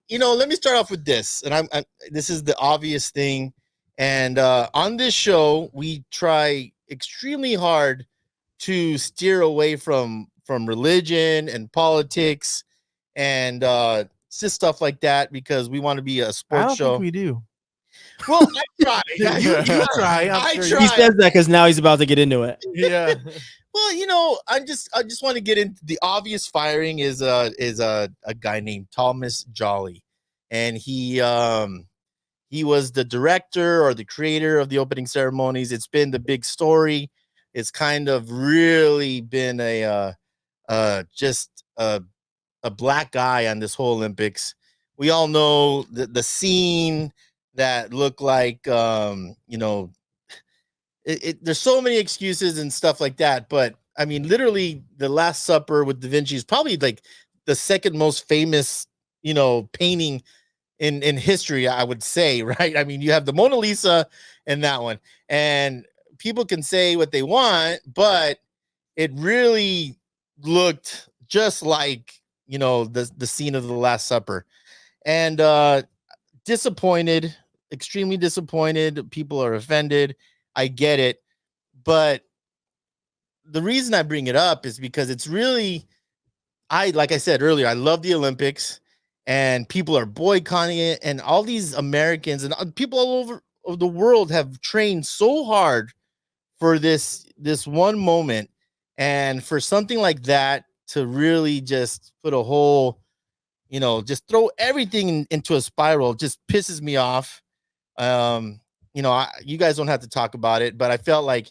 let me start off with this, and this is the obvious thing, and on this show we try extremely hard to steer away from religion and politics and just stuff like that because we want to be a I sports don't think show. we do. Well, I try. You try. I Sure try. He says that because now he's about to get into it. Yeah. Well, I just want to get into the obvious firing is a guy named Thomas Jolly, and he was the director or the creator of the opening ceremonies. It's been the big story. It's kind of really been just a black guy on this whole Olympics. We all know the scene that looked like there's so many excuses and stuff like that, but I mean, literally, the Last Supper with Da Vinci is probably like the second most famous, painting in history, I would say, right? I mean, you have the Mona Lisa and that one, and people can say what they want, but it really looked just like the scene of the Last Supper, and disappointed, extremely disappointed. People are offended. I get it, but the reason I bring it up is because it's really, like I said earlier, I love the Olympics, and people are boycotting it, and all these Americans and people all over the world have trained so hard for this one moment, and for something like that to really just put a whole, just throw everything into a spiral just pisses me off. You guys don't have to talk about it, but I felt like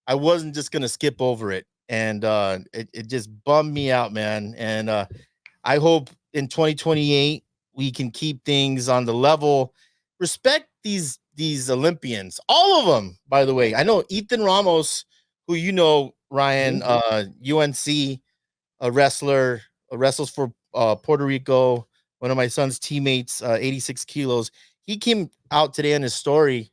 I wasn't just gonna skip over it, and it just bummed me out, man. And I hope in 2028 we can keep things on the level. Respect these Olympians, all of them. By the way, I know Ethan Ramos, who Ryan, UNC, a wrestler, wrestles for Puerto Rico. One of my son's teammates, 86 kilos. He came out today on his story,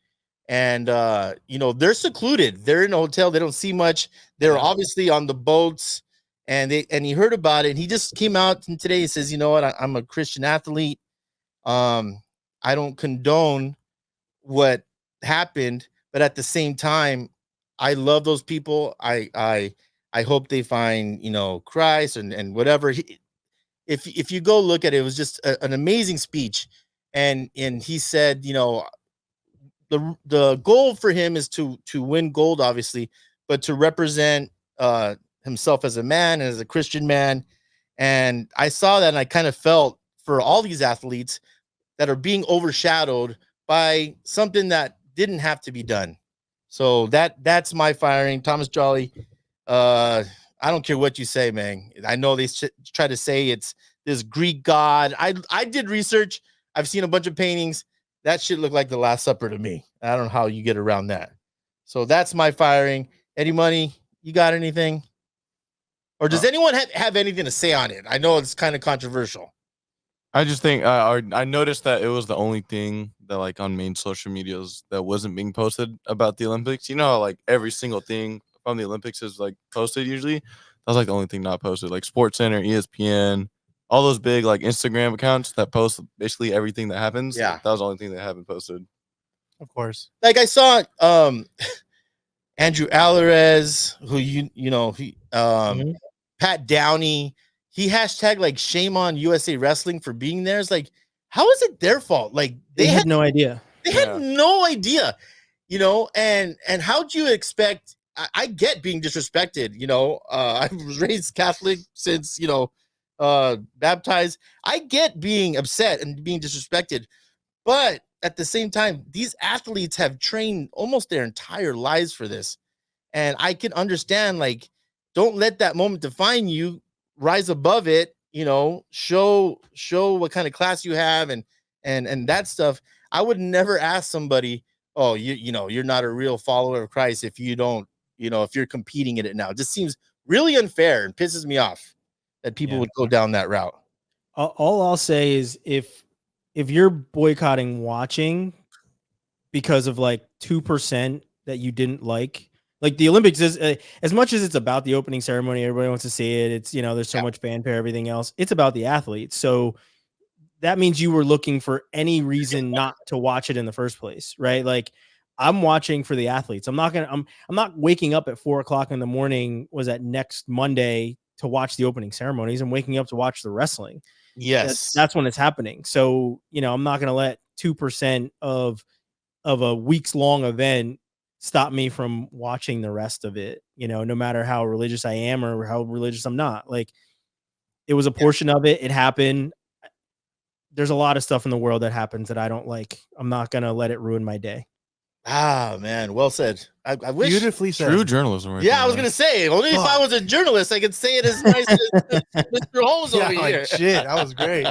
and they're secluded. They're in a hotel. They don't see much. They're obviously on the boats, and he heard about it. And he just came out today. He says, "You know what? I'm a Christian athlete. I don't condone what happened, but at the same time, I love those people. I hope they find Christ and whatever." If you go look at it, it was just an amazing speech, and he said, the goal for him is to win gold, obviously, but to represent himself as a man, as a Christian man. And I saw that, and I kind of felt for all these athletes that are being overshadowed by something that didn't have to be done. So that's my firing. Thomas Jolly. I don't care what you say, man. I know they try to say it's this Greek god. I did research. I've seen a bunch of paintings. That shit looked like the Last Supper to me. I don't know how you get around that. So that's my firing. Eddie Money, you got anything? Or does anyone have anything to say on it? I know it's kind of controversial. I just think I noticed that it was the only thing that like on main social medias that wasn't being posted about the Olympics. You know how like every single thing from the Olympics is like posted usually. That was like the only thing not posted. Like SportsCenter, ESPN, all those big like Instagram accounts that post basically everything that happens. Yeah, that was the only thing that haven't posted. Of course. Like I saw Andrew Alvarez, who he Pat Downey, he hashtag like shame on USA Wrestling for being there. It's like, how is it their fault? Like they had no idea. They had no idea, and how do you expect? I get being disrespected. I was raised Catholic since, baptized. I get being upset and being disrespected, but at the same time, these athletes have trained almost their entire lives for this. And I can understand, like, don't let that moment define you. Rise above it, show what kind of class you have and that stuff. I would never ask somebody, oh, you're not a real follower of Christ if you don't, if you're competing in it now. It just seems really unfair and pisses me off that people would go down that route. All I'll say is if you're boycotting watching because of like 2% that you didn't like the Olympics is as much as it's about the opening ceremony, everybody wants to see it. It's, there's so much fanfare, everything else. It's about the athletes. So that means you were looking for any reason not to watch it in the first place, right? Like I'm watching for the athletes. I'm not waking up at 4:00 in the morning. Was that next Monday to watch the opening ceremonies? I'm waking up to watch the wrestling. Yes. That's when it's happening. So, I'm not going to let 2% of a weeks long event stop me from watching the rest of it, no matter how religious I am or how religious I'm not. Like, it was a portion of it. It happened. There's a lot of stuff in the world that happens that I don't like. I'm not going to let it ruin my day. Ah, man. Well said. I wish. Beautifully said. True journalism. Right Yeah, there, I was man. going to say, only if I was a journalist, I could say it as nice as Mr. Holmes Yeah, over like here. shit. That was great.